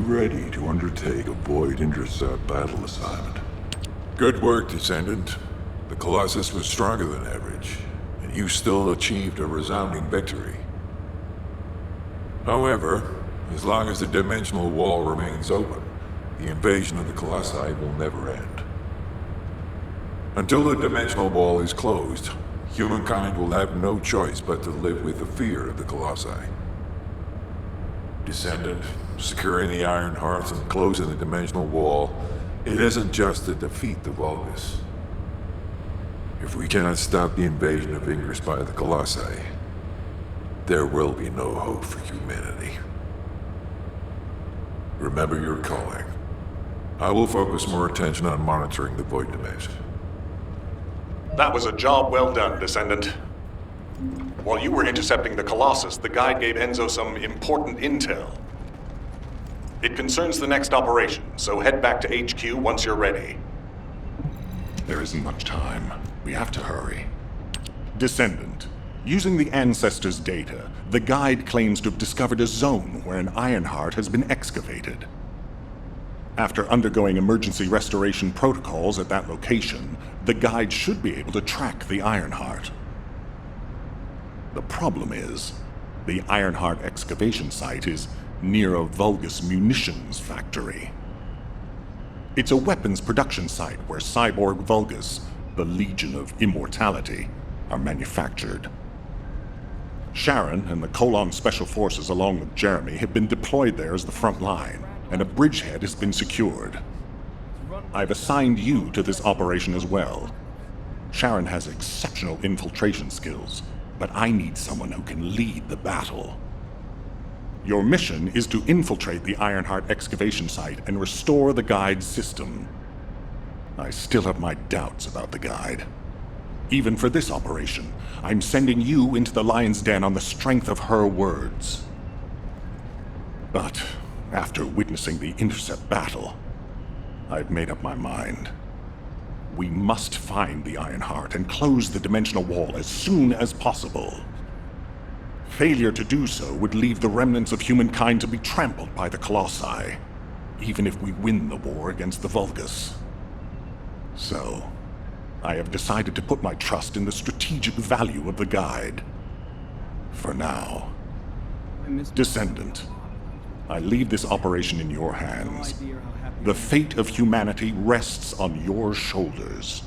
ready to undertake a void intercept battle assignment. Good work, Descendant. The Colossus was stronger than average, and you still achieved a resounding victory. However, as long as the dimensional wall remains open, the invasion of the Colossi will never end. Until the dimensional wall is closed, humankind will have no choice but to live with the fear of the Colossi. Descendant, securing the Iron Hearth and closing the dimensional wall, it isn't just to defeat the Vulgus. If we cannot stop the invasion of Ingress by the Colossi, there will be no hope for humanity. Remember your calling. I will focus more attention on monitoring the Void Dimension. That was a job well done, Descendant. While you were intercepting the Colossus, the guide gave Enzo some important intel. It concerns the next operation, so head back to HQ once you're ready. There isn't much time. We have to hurry. Descendant, using the Ancestors' data, the guide claims to have discovered a zone where an Ironheart has been excavated. After undergoing emergency restoration protocols at that location, the guide should be able to track the Ironheart. The problem is, the Ironheart excavation site is near a Vulgus munitions factory. It's a weapons production site where cyborg Vulgus, the Legion of Immortality, are manufactured. Sharon and the Colon Special Forces along with Jeremy have been deployed there as the front line, and a bridgehead has been secured. I've assigned you to this operation as well. Sharon has exceptional infiltration skills, but I need someone who can lead the battle. Your mission is to infiltrate the Ironheart excavation site and restore the guide's system. I still have my doubts about the guide. Even for this operation, I'm sending you into the Lion's Den on the strength of her words. But after witnessing the intercept battle, I've made up my mind. We must find the Ironheart and close the dimensional wall as soon as possible. Failure to do so would leave the remnants of humankind to be trampled by the Colossi, even if we win the war against the Vulgus. So, I have decided to put my trust in the strategic value of the guide. For now. Descendant, I leave this operation in your hands. The fate of humanity rests on your shoulders.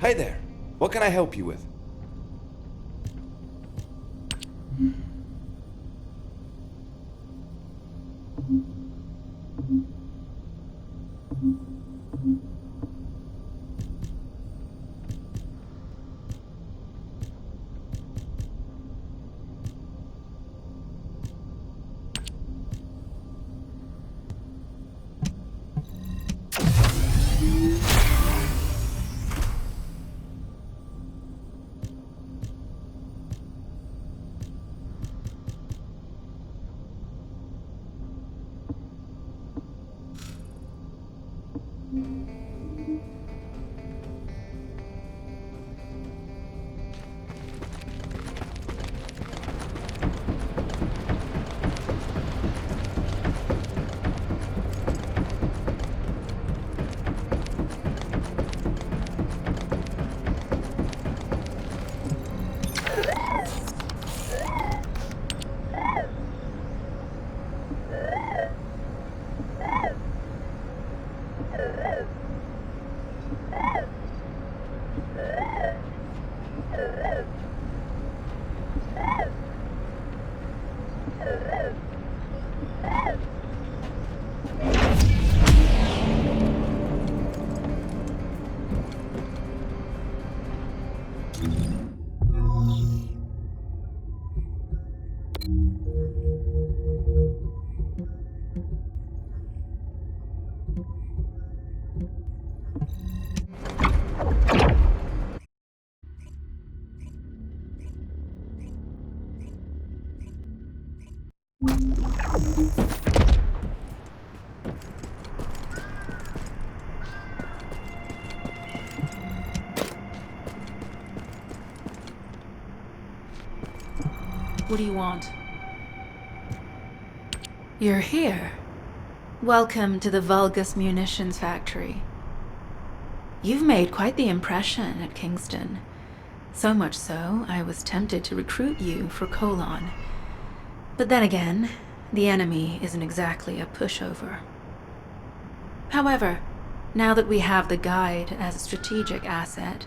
Hi there. What can I help you with? What do you want? You're here. Welcome to the Vulgus Munitions Factory. You've made quite the impression at Kingston. So much so, I was tempted to recruit you for Colon. But then again, the enemy isn't exactly a pushover. However, now that we have the Guide as a strategic asset,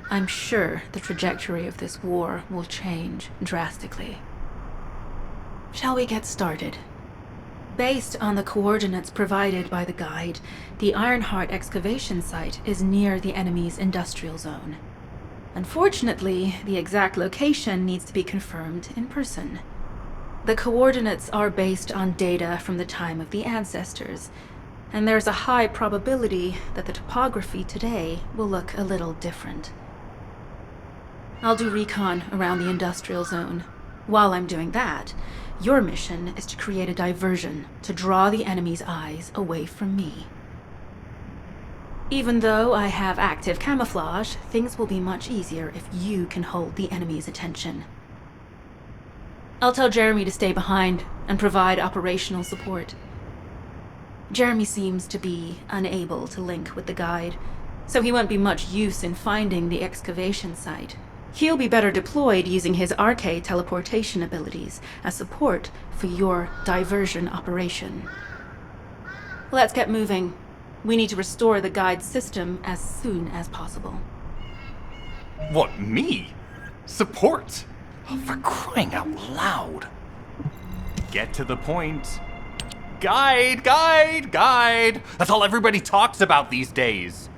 I'm sure the trajectory of this war will change drastically. Shall we get started? Based on the coordinates provided by the Guide, the Ironheart excavation site is near the enemy's industrial zone. Unfortunately, the exact location needs to be confirmed in person. The coordinates are based on data from the time of the ancestors, and there's a high probability that the topography today will look a little different. I'll do recon around the industrial zone. While I'm doing that, your mission is to create a diversion to draw the enemy's eyes away from me. Even though I have active camouflage, things will be much easier if you can hold the enemy's attention. I'll tell Jeremy to stay behind and provide operational support. Jeremy seems to be unable to link with the Guide, so he won't be much use in finding the excavation site. He'll be better deployed using his RK teleportation abilities as support for your diversion operation. Let's get moving. We need to restore the Guide's system as soon as possible. What, me? Support? Oh, for crying out loud. Get to the point. Guide! That's all everybody talks about these days.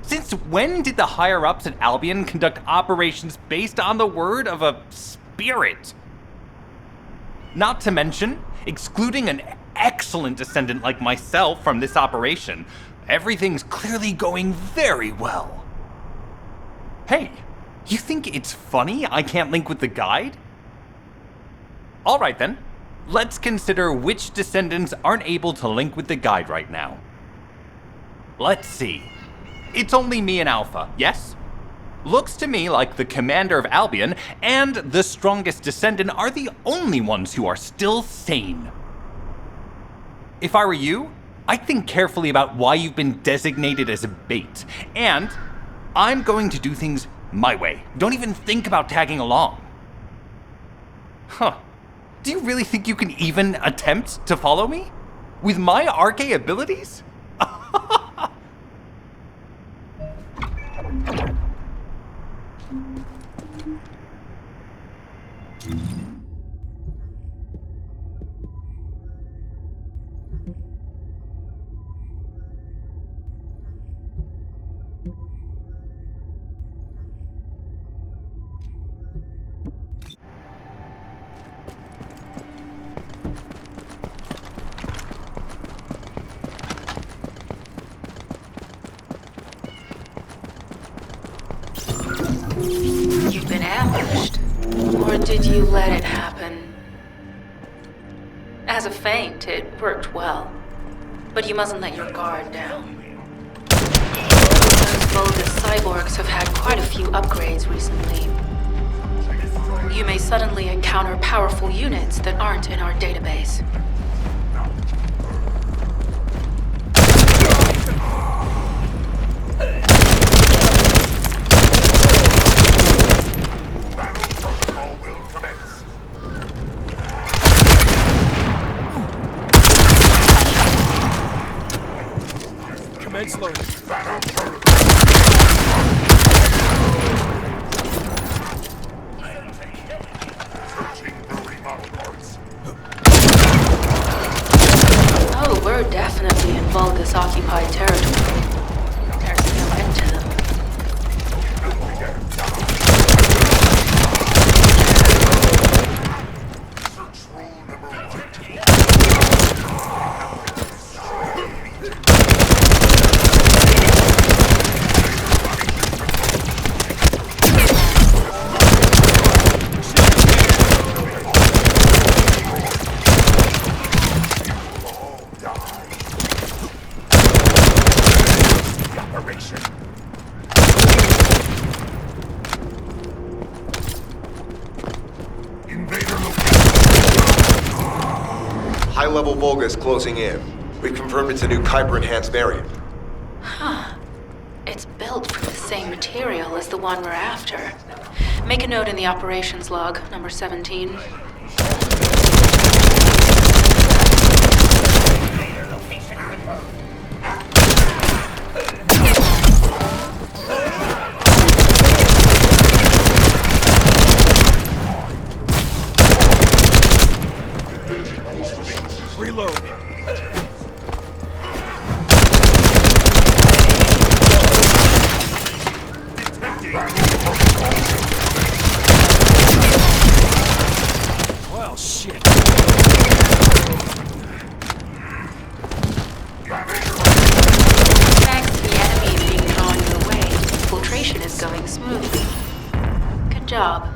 Since when did the higher-ups at Albion conduct operations based on the word of a spirit? Not to mention, excluding an excellent descendant like myself from this operation, everything's clearly going very well. Hey, you think it's funny I can't link with the Guide? Alright then, let's consider which descendants aren't able to link with the Guide right now. Let's see. It's only me and Alpha, yes? Looks to me like the commander of Albion and the strongest descendant are the only ones who are still sane. If I were you, I'd think carefully about why you've been designated as a bait, and I'm going to do things my way. Don't even think about tagging along. Huh. Do you really think you can even attempt to follow me? With my RK abilities? You've been ambushed. Or did you let it happen? As a feint, it worked well. But you mustn't let your guard down. Those Vulgus cyborgs have had quite a few upgrades recently. You may suddenly encounter powerful units that aren't in our database. Commence loading. Vulgus occupied territory. There's no end to them. High-level Vulgus closing in. We've confirmed it's a new Kuiper-enhanced variant. Huh. It's built from the same material as the one we're after. Make a note in the operations log, number 17. Reload. Well, shit. Thanks to the enemy being drawn your way, infiltration is going smoothly. Good job.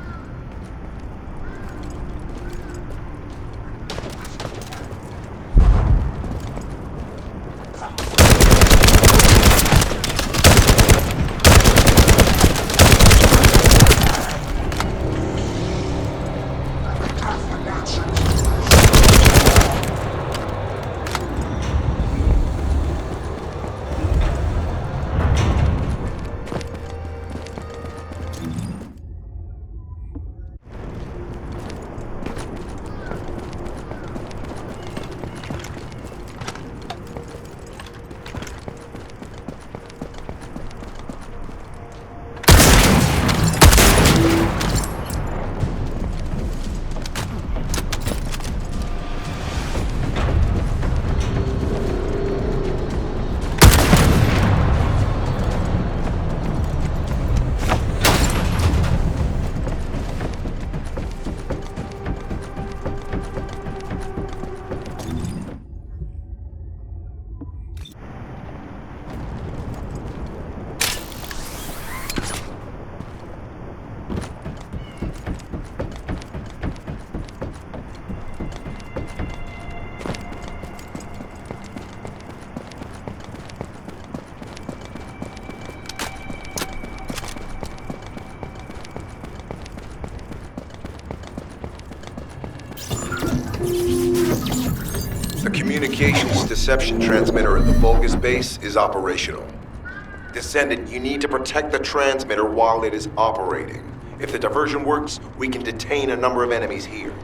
The communications deception transmitter at the Vulgus base is operational. Descendant, you need to protect the transmitter while it is operating. If the diversion works, we can detain a number of enemies here.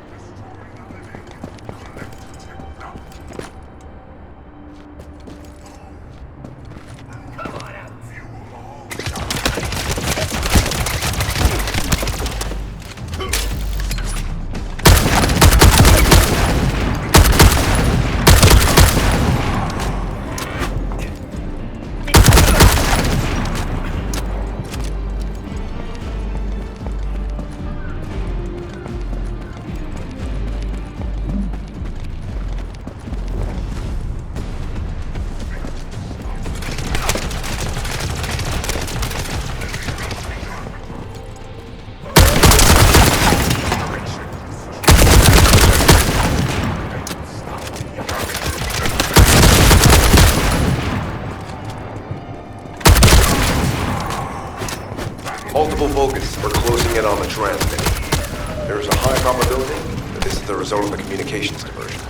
Multiple Vulgus are closing in on the transmitter. There is a high probability that this is the result of the communications diversion.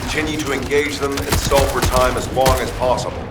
Continue to engage them and stall for time as long as possible.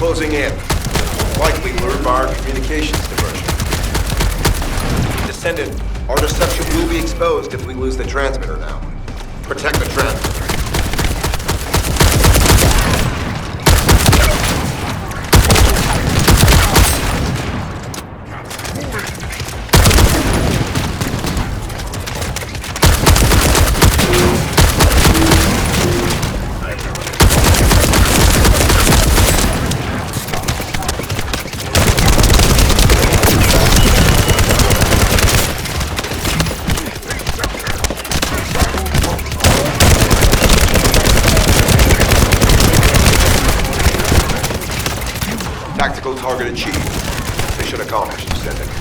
closing in. Likely lured by our communications diversion. Descendant, our deception will be exposed if we lose the transmitter now. Protect the transmitter. Tactical target achieved. Mission accomplished, Descendant.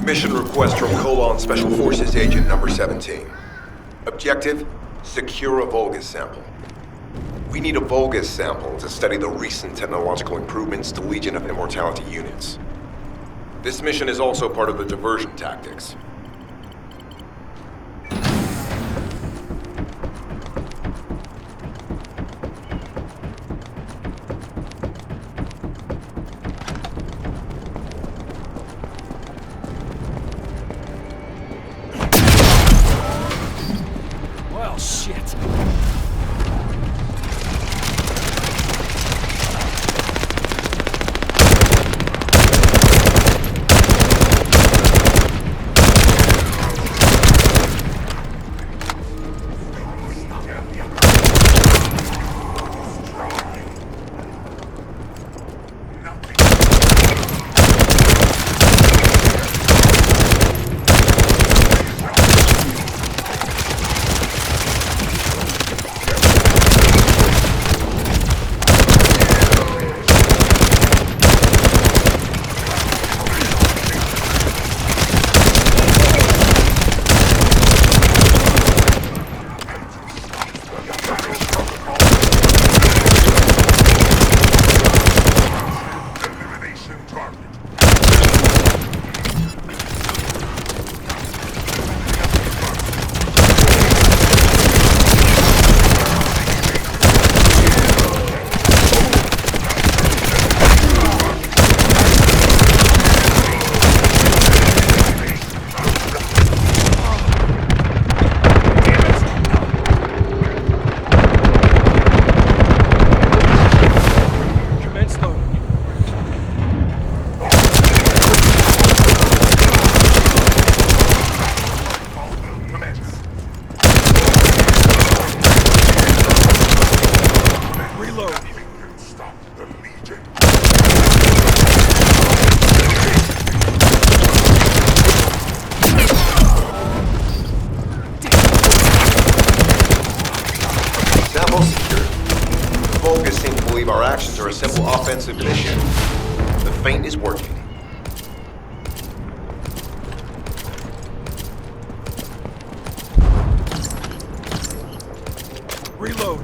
Mission request from Colon Special Forces Agent number 17. Objective, secure a Vulgus sample. We need a Vulgus sample to study the recent technological improvements to Legion of Immortality units. This mission is also part of the diversion tactics. Well, shit. Vulgus seem to believe our actions are a simple offensive mission. The feint is working. Reload.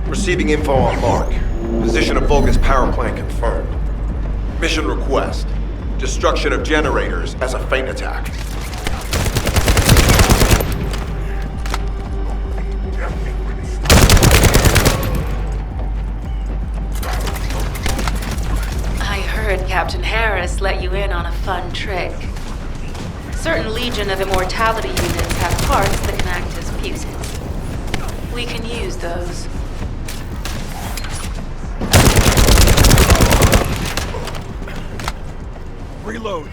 Receiving info on Mark. Position of Vulgus power plant confirmed. Mission request. Destruction of generators as a feint attack. I heard Captain Harris let you in on a fun trick. Certain Legion of Immortality units have parts that can act as fuses. We can use those. Reload.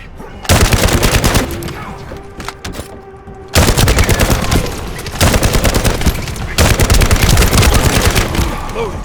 Loading.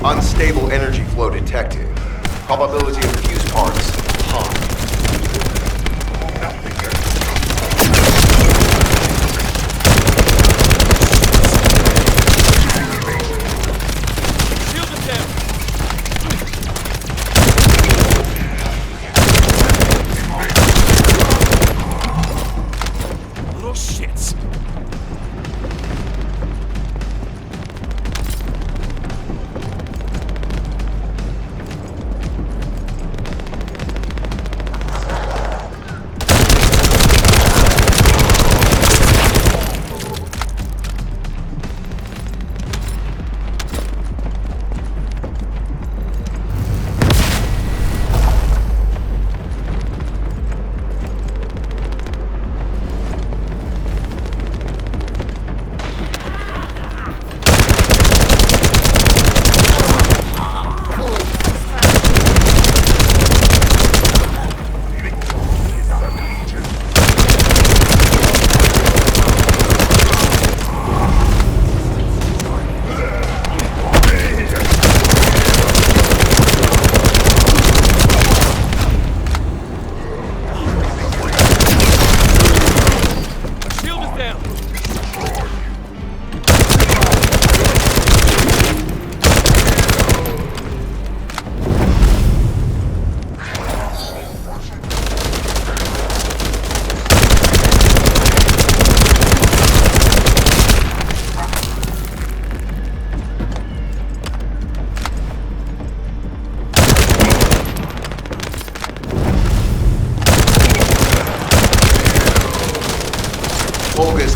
Unstable energy flow detected. Probability of fuse parts high. Shield attempt. Little shits.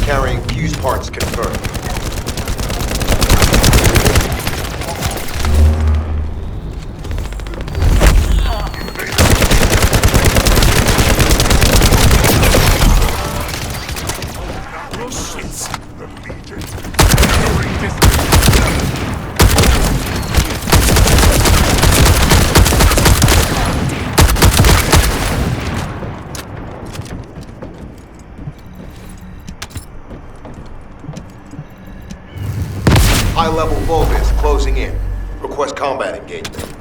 carrying fuse parts confirmed. Oh, shit. High-level Vulgus closing in. Request combat engagement.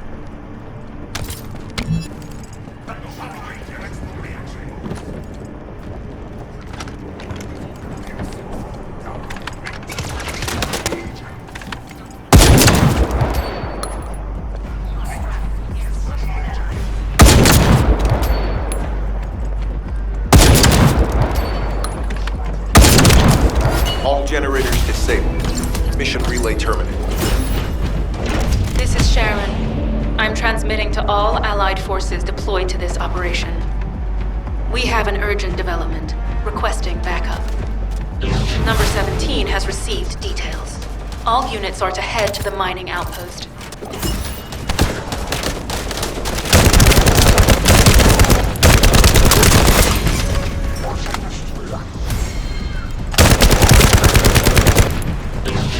All generators disabled. Mission relay terminated. This is Sharon. I'm transmitting to all Allied forces deployed to this operation. We have an urgent development, requesting backup. Number 17 has received details. All units are to head to the mining outpost.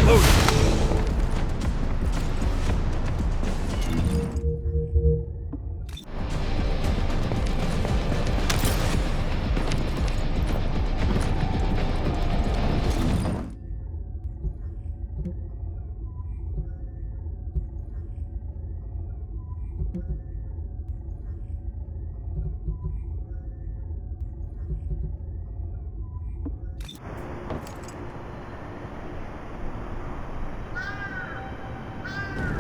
Loading.